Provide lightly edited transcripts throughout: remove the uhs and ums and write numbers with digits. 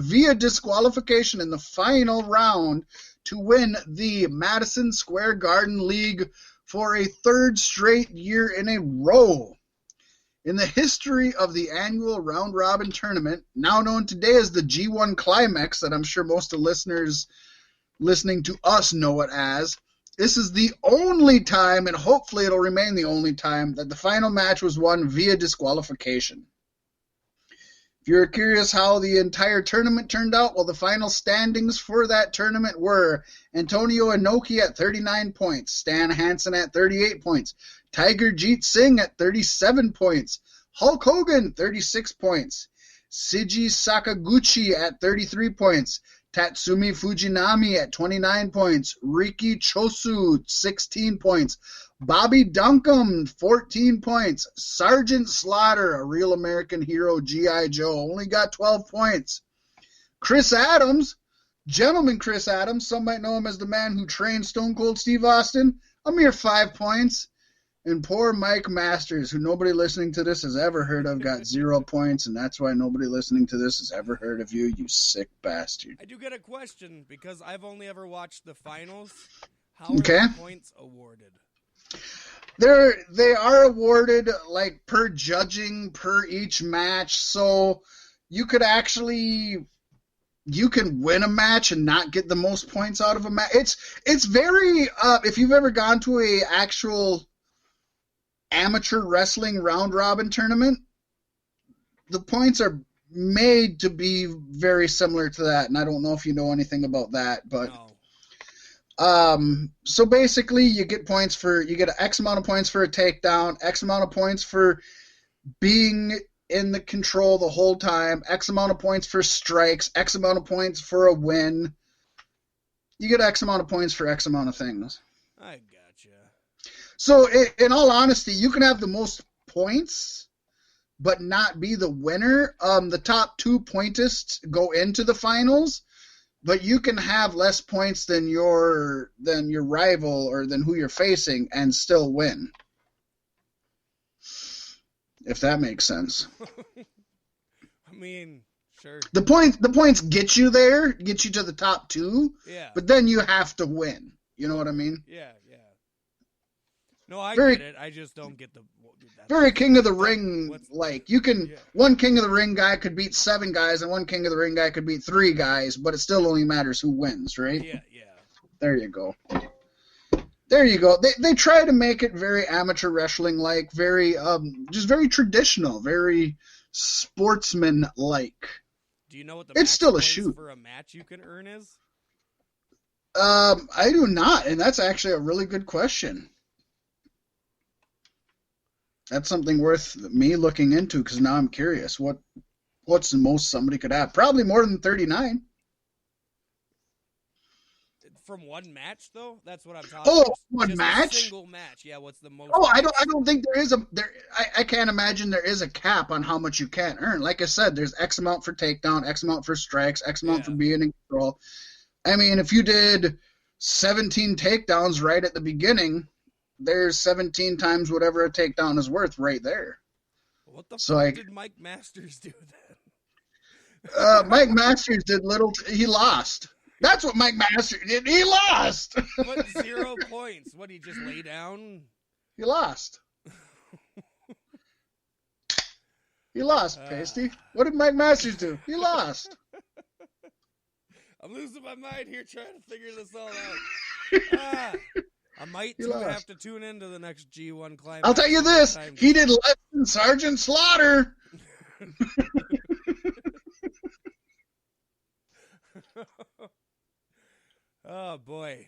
via disqualification in the final round to win the Madison Square Garden League for a third straight year in a row. In the history of the annual round-robin tournament, now known today as the G1 Climax, that I'm sure most of the listeners listening to us know it as, this is the only time, and hopefully it'll remain the only time, that the final match was won via disqualification. If you're curious how the entire tournament turned out, well, the final standings for that tournament were Antonio Inoki at 39 points, Stan Hansen at 38 points, Tiger Jeet Singh at 37 points, Hulk Hogan 36 points, Seiji Sakaguchi at 33 points, Tatsumi Fujinami at 29 points, Riki Chosu 16 points, Bobby Duncombe 14 points, Sergeant Slaughter, a real American hero, G.I. Joe, only got 12 points. Chris Adams, Gentleman Chris Adams, some might know him as the man who trained Stone Cold Steve Austin, a mere 5 points. And poor Mike Masters, who nobody listening to this has ever heard of, got 0 points, and that's why nobody listening to this has ever heard of you, you sick bastard. I do get a question, because I've only ever watched the finals. How are Okay. the points awarded? They are awarded like per judging per each match, so you can win a match and not get the most points out of a match. It's very if you've ever gone to a actual amateur wrestling round robin tournament, the points are made to be very similar to that, and I don't know if you know anything about that, but No. So basically you get an X amount of points for a takedown, X amount of points for being in the control the whole time, X amount of points for strikes, X amount of points for a win. You get X amount of points for X amount of things. I gotcha. So in all honesty, you can have the most points but not be the winner. The top 2 pointists go into the finals, but you can have less points than your rival or than who you're facing and still win. If that makes sense. I mean, sure. The points get you there, get you to the top 2, Yeah. but then you have to win. You know what I mean? Yeah. No, I get it. I just don't get the... Very King of the Ring, like, you can... Yeah. One King of the Ring guy could beat 7 guys, and one King of the Ring guy could beat 3 guys, but it still only matters who wins, right? Yeah. There you go. They try to make it very amateur wrestling-like, very, just very traditional, very sportsman-like. Do you know what the it's still a points shoot for a match you can earn is? I do not, and that's actually a really good question. That's something worth me looking into, because now I'm curious. What's the most somebody could have? Probably more than 39. From one match, though? That's what I'm talking about. Oh, one match? A single match. Yeah, what's the most? Oh, I don't think there is I can't imagine there is a cap on how much you can earn. Like I said, there's X amount for takedown, X amount for strikes, X amount for being in control. I mean, if you did 17 takedowns right at the beginning, there's 17 times whatever a takedown is worth right there. What the fuck did Mike Masters do then? Mike Masters did he lost. That's what Mike Masters did. He lost. What, 0 points? What, he just lay down? He lost. He lost, Pasty. What did Mike Masters do? He lost. I'm losing my mind here trying to figure this all out. I might have to tune into the next G1 Climax. I'll tell you this. He did less than Sergeant Slaughter. Oh, boy.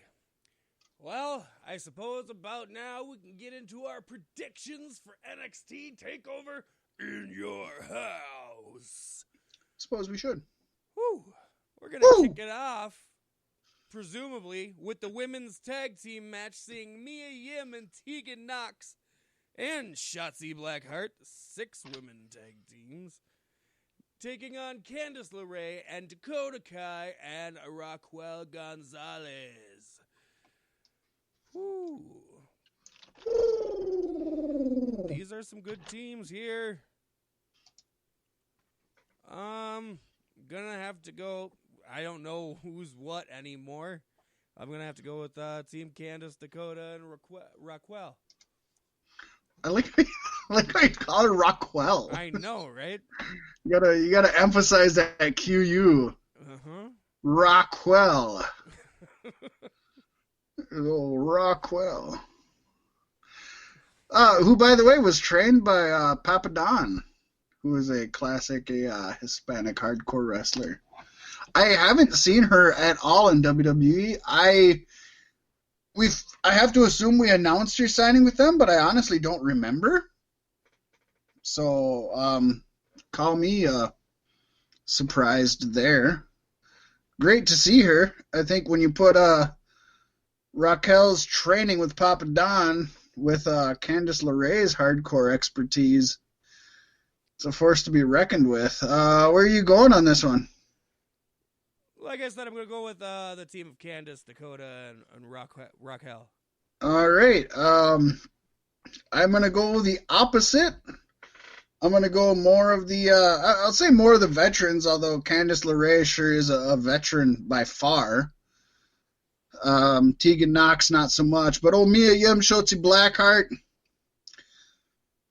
Well, I suppose about now we can get into our predictions for NXT TakeOver in your house. Suppose we should. Woo. We're going to kick it off, presumably, with the women's tag team match, seeing Mia Yim and Tegan Knox and Shotzi Blackheart, 6 women tag teams, taking on Candice LeRae and Dakota Kai and Raquel Gonzalez. Woo. These are some good teams here. gonna have to go. I don't know who's what anymore. I'm gonna have to go with Team Candice, Dakota, and Raquel. I like how you call her Rockwell. I know, right? You gotta emphasize that QU. Rockwell. Oh, Rockwell. Who, by the way, was trained by Papa Don, who is a classic Hispanic hardcore wrestler. I haven't seen her at all in WWE. I have to assume we announced her signing with them, but I honestly don't remember. So, call me surprised there. Great to see her. I think when you put Raquel's training with Papa Don with Candice LeRae's hardcore expertise, it's a force to be reckoned with. Where are you going on this one? Like I said, I'm going to go with the team of Candice, Dakota, and Raquel. All right. I'm going to go the opposite. I'm going to go more of the, I'll say more of the veterans, although Candice LeRae sure is a veteran by far. Tegan Knox, not so much. But Mia Yim, Shotzi Blackheart.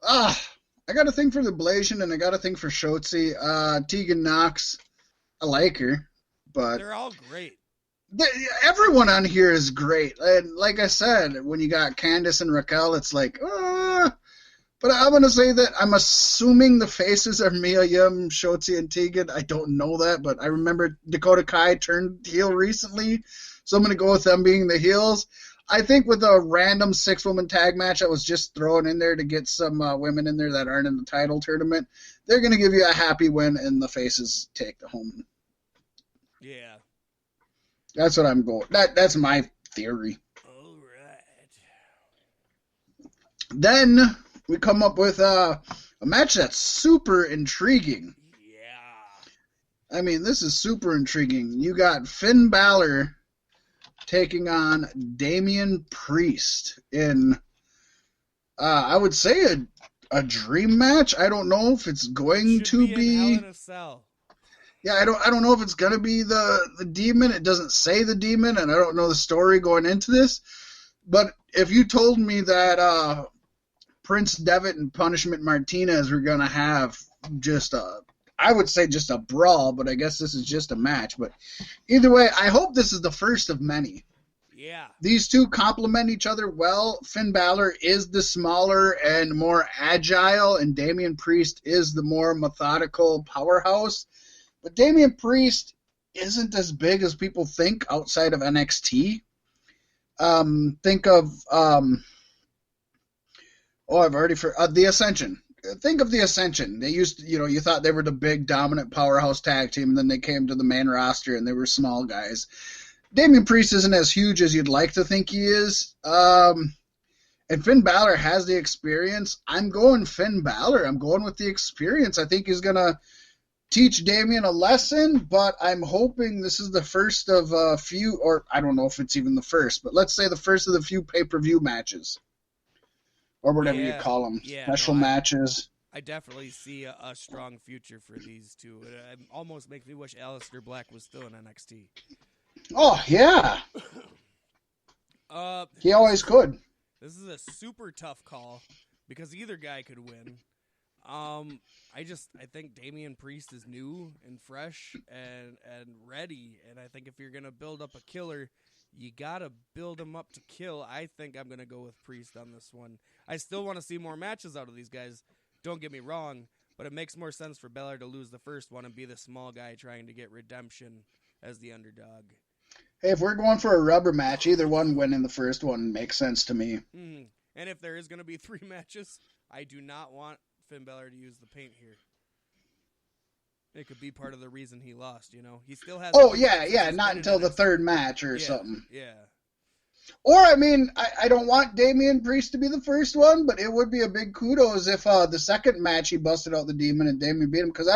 I got a thing for the Blasian, and I got a thing for Shotzi. Tegan Knox, I like her. But they're all great. Everyone on here is great. And like I said, when you got Candice and Raquel, it's like, but I'm going to say that I'm assuming the faces are Mia Yim, Shotzi, and Tegan. I don't know that, but I remember Dakota Kai turned heel recently, so I'm going to go with them being the heels. I think with a random 6-woman tag match that was just thrown in there to get some women in there that aren't in the title tournament, they're going to give you a happy win, and the faces take the home. Yeah. That's what I'm going. That's my theory. All right. Then we come up with a match that's super intriguing. Yeah. I mean, this is super intriguing. You got Finn Balor taking on Damian Priest in, I would say a dream match. I don't know if it's going to be. Hell in a Cell. Yeah, I don't know if it's gonna be the demon. It doesn't say the demon, and I don't know the story going into this. But if you told me that Prince Devitt and Punishment Martinez were gonna have just I would say just a brawl, but I guess this is just a match. But either way, I hope this is the first of many. Yeah. These two complement each other well. Finn Balor is the smaller and more agile, and Damian Priest is the more methodical powerhouse. But Damian Priest isn't as big as people think outside of NXT. Think of I've already the Ascension. Think of the Ascension. They used to, you thought they were the big dominant powerhouse tag team, and then they came to the main roster and they were small guys. Damian Priest isn't as huge as you'd like to think he is. And Finn Balor has the experience. I'm going Finn Balor. I'm going with the experience. I think he's gonna teach Damian a lesson, but I'm hoping this is the first of a few, or I don't know if it's even the first, but let's say the first of the few pay-per-view matches, or whatever you call them, special matches. I definitely see a strong future for these two. It almost makes me wish Aleister Black was still in NXT. Oh, yeah. He always could. This is a super tough call because either guy could win. I think Damian Priest is new and fresh and ready, and I think if you're gonna build up a killer, you gotta build him up to kill. I think I'm gonna go with Priest on this one. I still want to see more matches out of these guys. Don't get me wrong, but it makes more sense for Balor to lose the first one and be the small guy trying to get redemption as the underdog. Hey, if we're going for a rubber match, either one winning the first one makes sense to me. And if there is gonna be 3 matches, I do not want Finn Balor to use the paint here. It could be part of the reason he lost, He still has... Oh, yeah, not until the third match or something. Yeah. Or, I mean, I don't want Damian Priest to be the first one, but it would be a big kudos if the second match he busted out the Demon and Damian beat him, because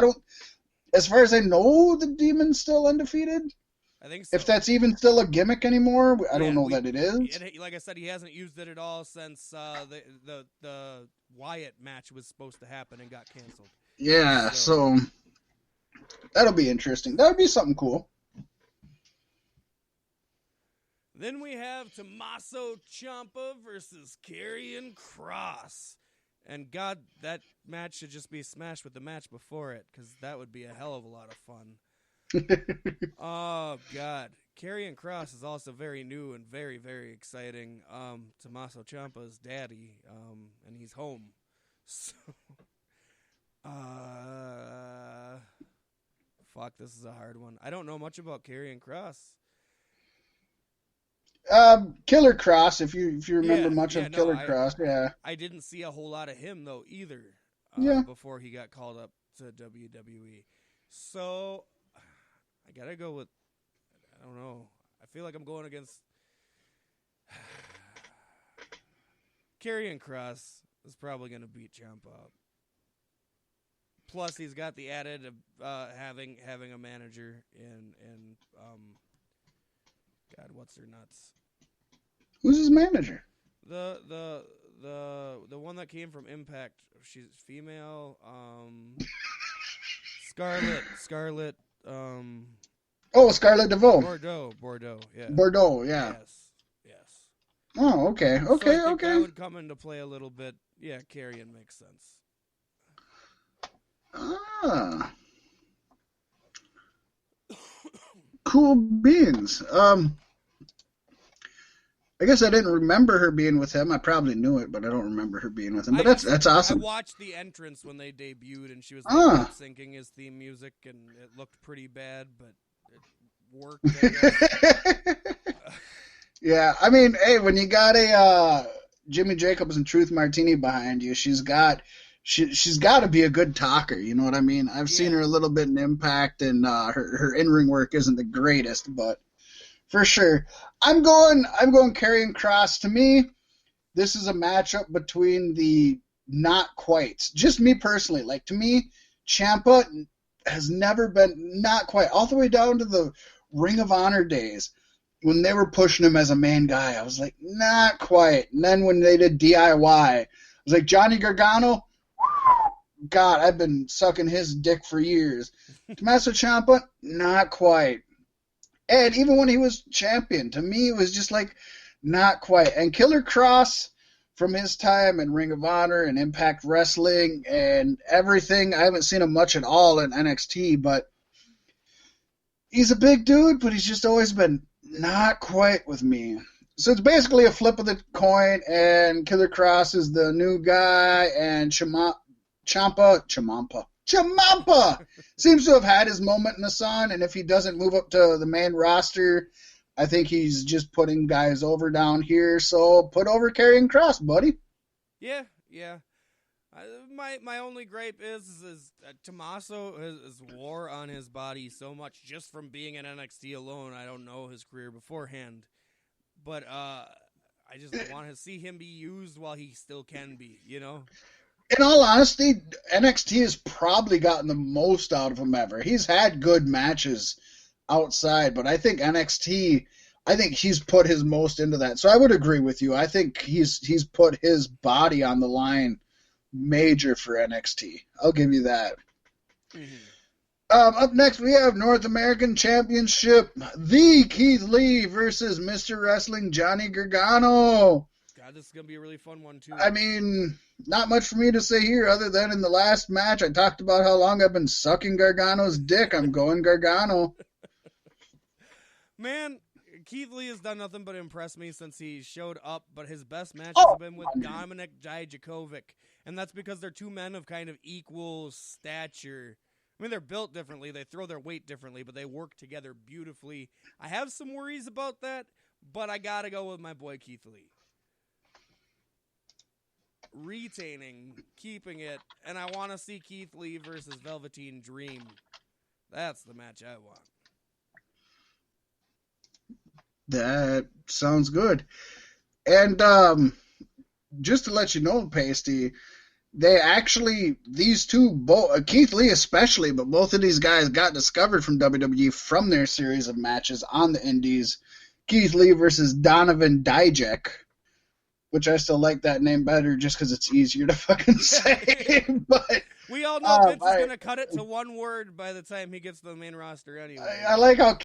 as far as I know, the Demon's still undefeated. I think so. If that's even still a gimmick anymore, I don't know that it is. Like I said, he hasn't used it at all since the Wyatt match was supposed to happen and got canceled. Yeah, so That'll be interesting. That would be something cool. Then we have Tommaso Ciampa versus Karrion Kross. And God, that match should just be smashed with the match before it, because that would be a hell of a lot of fun. Oh, God. Karrion Kross is also very new and very, very exciting. Tommaso Ciampa's daddy, and he's home. So, fuck, this is a hard one. I don't know much about Karrion Kross. Killer Kross, if you remember much of Killer Kross, yeah. I didn't see a whole lot of him though either. Before he got called up to WWE. So I gotta go with, I don't know. I feel like I'm going against Karrion Kross is probably gonna beat Ciampa up. Plus he's got the added of having a manager and God, what's her nuts? Who's his manager? The one that came from Impact. She's female. Scarlett. Scarlett DeVoe. Bordeaux. Yeah. Bordeaux. Yeah. Yes. Oh, okay. So I think that would come into play a little bit. Yeah, Karrion makes sense. Cool beans. I guess I didn't remember her being with him. I probably knew it, but I don't remember her being with him. But that's awesome. I watched the entrance when they debuted, and she was syncing his theme music, and it looked pretty bad, but it worked. I guess. Yeah, I mean, hey, when you got a Jimmy Jacobs and Truth Martini behind you, she's got to be a good talker. You know what I mean? I've seen her a little bit in Impact, and her in-ring work isn't the greatest, but for sure, I'm going Karrion Kross. To me, this is a matchup between the not quite. Just me personally, like to me, Ciampa has never been not quite all the way down to the Ring of Honor days when they were pushing him as a main guy. I was like, not quite. And then when they did DIY, I was like, Johnny Gargano. God, I've been sucking his dick for years. Tommaso Ciampa, not quite. And even when he was champion, to me, it was just like not quite. And Killer Kross, from his time in Ring of Honor and Impact Wrestling and everything, I haven't seen him much at all in NXT, but he's a big dude, but he's just always been not quite with me. So it's basically a flip of the coin, and Killer Kross is the new guy, and Ciampa seems to have had his moment in the sun, and if he doesn't move up to the main roster, I think he's just putting guys over down here. So put over Karrion Kross, buddy. Yeah. My only gripe is Tommaso has wore on his body so much just from being in NXT alone. I don't know his career beforehand, but I just want to see him be used while he still can be, you know? In all honesty, NXT has probably gotten the most out of him ever. He's had good matches outside, but I think NXT, he's put his most into that. So I would agree with you. I think he's put his body on the line major for NXT. I'll give you that. Mm-hmm. Up next, we have North American Championship, the Keith Lee versus Mr. Wrestling Johnny Gargano. God, this is going to be a really fun one, too. I mean, not much for me to say here other than in the last match, I talked about how long I've been sucking Gargano's dick. I'm going Gargano. Man, Keith Lee has done nothing but impress me since he showed up, but his best matches have been with Dominik Dijakovic, and that's because they're two men of kind of equal stature. I mean, they're built differently, they throw their weight differently, but they work together beautifully. I have some worries about that, but I gotta go with my boy Keith Lee. Retaining, keeping it, and I want to see Keith Lee versus Velveteen Dream. That's the match I want. That sounds good. And just to let you know, Pasty, they actually, these two, Keith Lee especially, but both of these guys got discovered from WWE from their series of matches on the indies. Keith Lee versus Donovan Dijak. which I still like that name better just because it's easier to fucking say. But we all know Vince is going to cut it to one word by the time he gets to the main roster anyway. I like how